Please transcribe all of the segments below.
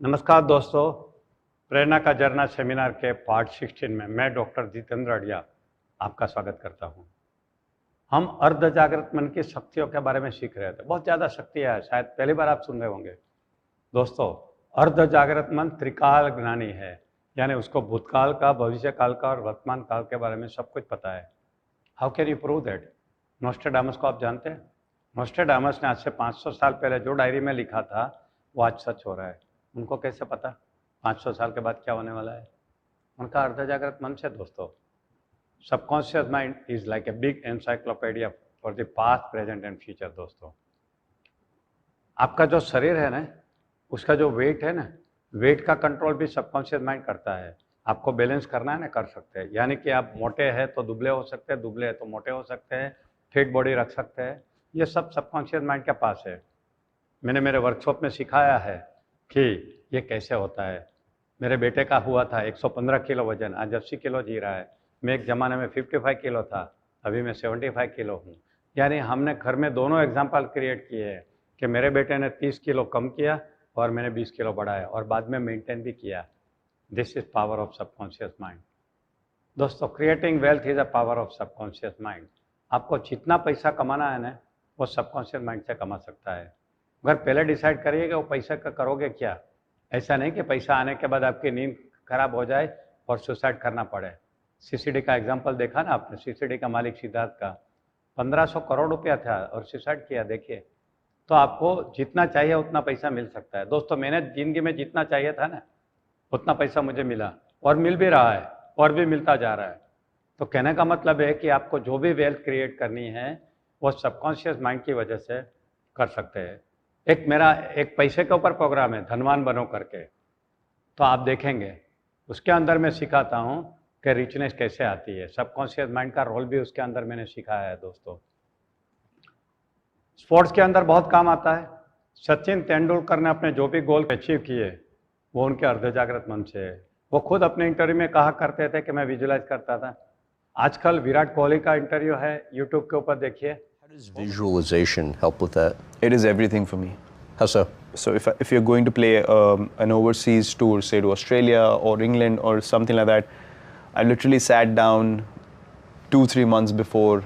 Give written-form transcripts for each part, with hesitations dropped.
नमस्कार दोस्तों, प्रेरणा का जर्ना सेमिनार के पार्ट 16 में मैं डॉक्टर जितेंद्र अड़िया आपका स्वागत करता हूं। हम अर्ध जागृत मन की शक्तियों के बारे में सीख रहे थे। बहुत ज़्यादा शक्तियाँ है, शायद पहली बार आप सुन रहे होंगे। दोस्तों, अर्ध जागृत मन त्रिकाल ज्ञानी है, यानी उसको भूतकाल का, भविष्य काल का और वर्तमान काल के बारे में सब कुछ पता है। How can you prove that? Nostradamus को आप जानते हैं? नोस्ट्राडामस ने आज से 500 साल पहले जो डायरी में लिखा था वो आज सच हो रहा है। उनको कैसे पता 500 साल के बाद क्या होने वाला है? उनका अर्ध जागृत मन से। दोस्तों, subconscious mind is like a big encyclopedia for the past, present and future. दोस्तों, आपका जो शरीर है ना, उसका जो वेट है ना, वेट का कंट्रोल भी सबकॉन्शियस माइंड करता है। आपको बैलेंस करना है ना, कर सकते हैं। यानी कि आप मोटे हैं तो दुबले हो सकते हैं, दुबले हैं तो मोटे हो सकते हैं, फिट बॉडी रख सकते हैं। ये सब सबकॉन्शियस माइंड के पास है। मैंने मेरे वर्कशॉप में सिखाया है कि ये कैसे होता है। मेरे बेटे का हुआ था 115 किलो वजन, आज 80 किलो जी रहा है। मैं एक ज़माने में 55 किलो था, अभी मैं 75 किलो हूँ। यानी हमने घर में दोनों एग्जाम्पल क्रिएट किए हैं कि मेरे बेटे ने 30 किलो कम किया और मैंने 20 किलो बढ़ाया और बाद में मेंटेन भी किया। This is power of subconscious mind. दोस्तों, creating wealth is a power of subconscious mind. आपको जितना पैसा कमाना है ना, वो सबकॉन्शियस माइंड से कमा सकता है। अगर पहले डिसाइड करिएगा वो पैसा का करोगे क्या। ऐसा नहीं कि पैसा आने के बाद आपकी नींद खराब हो जाए और सुसाइड करना पड़े। सीसीडी का एग्जांपल देखा ना आपने, सीसीडी का मालिक सिद्धार्थ का 1500 करोड़ रुपया था और सुसाइड किया। देखिए, तो आपको जितना चाहिए उतना पैसा मिल सकता है। दोस्तों, मैंने जिंदगी में जितना चाहिए था ना, उतना पैसा मुझे मिला और मिल भी रहा है और भी मिलता जा रहा है। तो कहने का मतलब है कि आपको जो भी वेल्थ क्रिएट करनी है वो सबकॉन्शियस माइंड की वजह से कर सकते हैं। मेरा एक पैसे के ऊपर प्रोग्राम है, धनवान बनो करके, तो आप देखेंगे उसके अंदर मैं सिखाता हूँ कि रिचनेस कैसे आती है। सबकॉन्शियस माइंड का रोल भी उसके अंदर मैंने सिखाया है। दोस्तों, स्पोर्ट्स के अंदर बहुत काम आता है। सचिन तेंदुलकर ने अपने जो भी गोल अचीव किए वो उनके अर्ध जागृत मन से है। वो खुद अपने इंटरव्यू में कहा करते थे कि मैं विजुलाइज करता था। आजकल विराट कोहली का इंटरव्यू है, यूट्यूब के ऊपर देखिए। How does visualization help with that? It is everything for me. How so? So if you're going to play an overseas tour, say to Australia or England or something like that, I literally sat down 2-3 months before,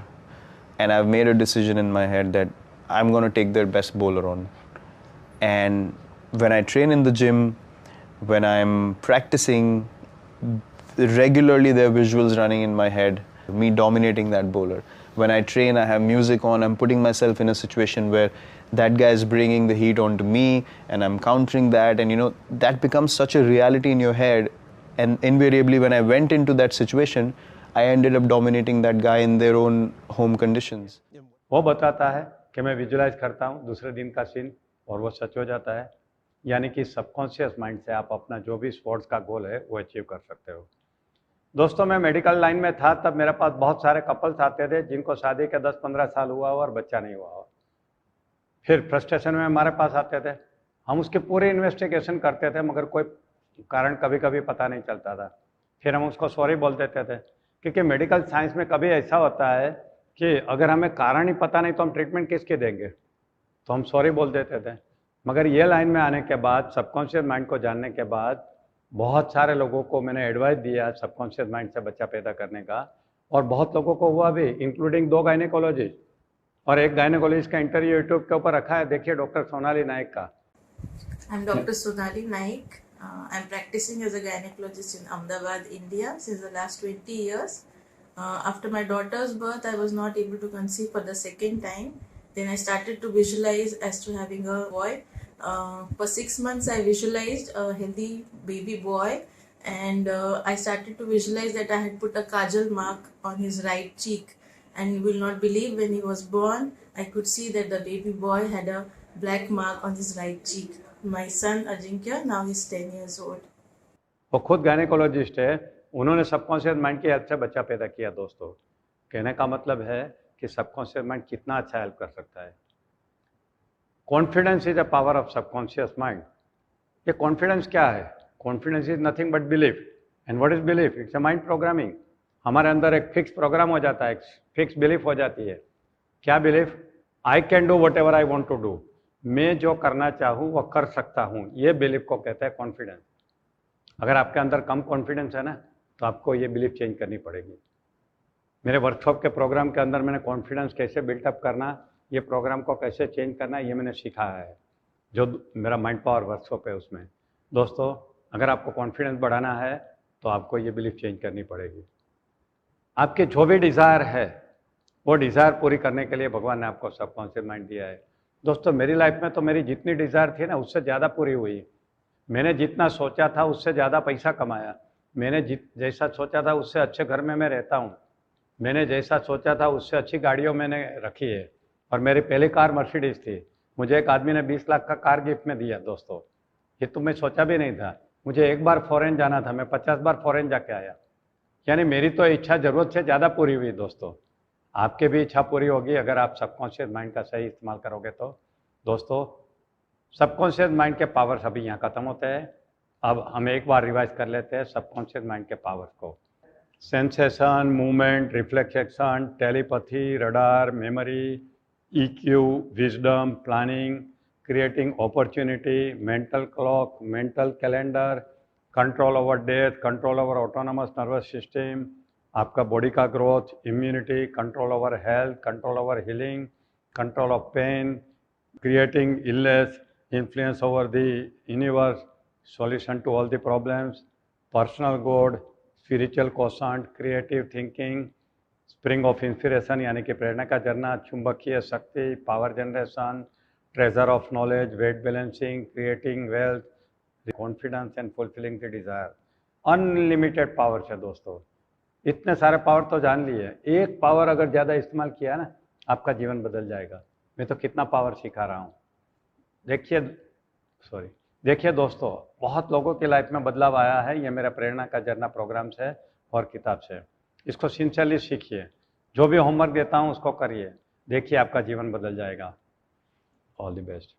and I've made a decision in my head that I'm going to take their best bowler on. And when I train in the gym, when I'm practicing, regularly there are visuals running in my head, me dominating that bowler. When I train, I have music on, I'm putting myself in a situation where that guy is bringing the heat onto me and I'm countering that, and that becomes such a reality in your head. And invariably when I went into that situation, I ended up dominating that guy in their own home conditions. वो बताता है कि मैं visualise करता हूँ दूसरे दिन का सीन और वो सच हो जाता है। यानी कि सबकॉन्शियस माइंड से आप अपना जो भी स्पोर्ट्स का गोल है वो अचीव कर सकते हो। दोस्तों, मैं मेडिकल लाइन में था तब मेरे पास बहुत सारे कपल्स आते थे जिनको शादी के 10-15 साल हुआ हो और बच्चा नहीं हुआ हो। फिर फ्रस्ट्रेशन में हमारे पास आते थे, हम उसकी पूरी इन्वेस्टिगेशन करते थे मगर कोई कारण कभी कभी पता नहीं चलता था। फिर हम उसको सॉरी बोल देते थे, क्योंकि मेडिकल साइंस में कभी ऐसा होता है कि अगर हमें कारण ही पता नहीं तो हम ट्रीटमेंट किसके देंगे, तो हम सॉरी बोल देते थे। मगर ये लाइन में आने के बाद, सबकॉन्शियस माइंड को जानने के बाद, बहुत सारे लोगों को मैंने एडवाइस दिया सबकॉन्शियस माइंड से बच्चा पैदा करने का, और बहुत लोगों को हुआ भी, इंक्लूडिंग 2 गायनेकोलॉजिस्ट। और एक गायनेकोलॉजिस्ट का इंटरव्यू यूट्यूब के ऊपर रखा है, देखिए, डॉक्टर सोनाली नाइक का। I'm Dr. Sonali Naik. I'm practicing as a gynecologist in Ahmedabad, India since the last 20 years. After my daughter's birth, I was not able to conceive for the second time. Then I started to visualize as to having a boy. For 6 months, I visualized a healthy baby boy, and I started to visualize that I had put a kajal mark on his right cheek. And you will not believe, when he was born, I could see that the baby boy had a black mark on his right cheek. My son Ajinkya, now he's 10 years old. वो खुद gynaecologist है, उन्होंने subconscious mind की help से बच्चा पैदा किया। दोस्तों, कहने का मतलब है कि सबकॉन्शियस माइंड कितना अच्छा हेल्प कर सकता है। Confidence is a power of subconscious mind. ये कॉन्फिडेंस क्या है? Confidence is nothing but belief. And what is belief? It's a mind programming. हमारे अंदर एक फिक्स प्रोग्राम हो जाता है, एक फिक्स बिलीफ हो जाती है। क्या belief? I can do whatever I want to do. मैं जो करना चाहूँ वो कर सकता हूँ, ये बिलीफ को कहते हैं कॉन्फिडेंस। अगर आपके अंदर कम कॉन्फिडेंस है ना, तो आपको ये बिलीफ चेंज करनी पड़ेगी। मेरे वर्कशॉप के प्रोग्राम के अंदर मैंने कॉन्फिडेंस कैसे बिल्टअप करना, ये प्रोग्राम को कैसे चेंज करना, ये मैंने सीखा है, जो मेरा माइंड पावर वर्कशॉप है उसमें। दोस्तों, अगर आपको कॉन्फिडेंस बढ़ाना है तो आपको ये बिलीफ चेंज करनी पड़ेगी। आपके जो भी डिज़ायर है वो डिज़ायर पूरी करने के लिए भगवान ने आपको सबकॉन्शियस माइंड दिया है। दोस्तों, मेरी लाइफ में तो मेरी जितनी डिज़ायर थी ना, उससे ज़्यादा पूरी हुई। मैंने जितना सोचा था उससे ज़्यादा पैसा कमाया। मैंने जैसा सोचा था उससे अच्छे घर में मैं रहता हूँ। मैंने जैसा सोचा था उससे अच्छी गाड़ियों मैंने रखी है। और मेरी पहली कार मर्सिडीज थी। मुझे एक आदमी ने 20 लाख का कार गिफ्ट में दिया। दोस्तों, ये तो मैं सोचा भी नहीं था। मुझे एक बार फॉरेन जाना था, मैं 50 बार फॉरेन जाके आया। यानी मेरी तो इच्छा ज़रूरत से ज़्यादा पूरी हुई। दोस्तों, आपकी भी इच्छा पूरी होगी अगर आप सबकॉन्शियस माइंड का सही इस्तेमाल करोगे तो। दोस्तों, सबकॉन्शियस माइंड के पावर्स अभी यहाँ ख़त्म होते हैं। अब हम एक बार रिवाइज कर लेते हैं सबकॉन्शियस माइंड के पावर्स को। Sensation, movement, reflection, telepathy, radar, memory, EQ, wisdom, planning, creating opportunity, mental clock, mental calendar, control over death, control over autonomous nervous system, आपका बॉडी का growth, immunity, control over health, control over healing, control of pain, creating illness, influence over the universe, solution to all the problems, personal good, spiritual quotient, creative thinking, spring of inspiration यानी कि प्रेरणा का झरना, चुंबकीय शक्ति, power generation, treasure of knowledge, weight balancing, creating wealth, confidence and fulfilling the desire. Unlimited power है दोस्तों। इतने सारे पावर तो जान लिए, एक पावर अगर ज़्यादा इस्तेमाल किया ना, आपका जीवन बदल जाएगा। मैं तो कितना पावर सिखा रहा हूँ। देखिए दोस्तों, बहुत लोगों की लाइफ में बदलाव आया है। ये मेरा प्रेरणा का झरना प्रोग्राम से और किताब से। इसको सिंसियरली सीखिए। जो भी होमवर्क देता हूँ उसको करिए, देखिए आपका जीवन बदल जाएगा। All the best.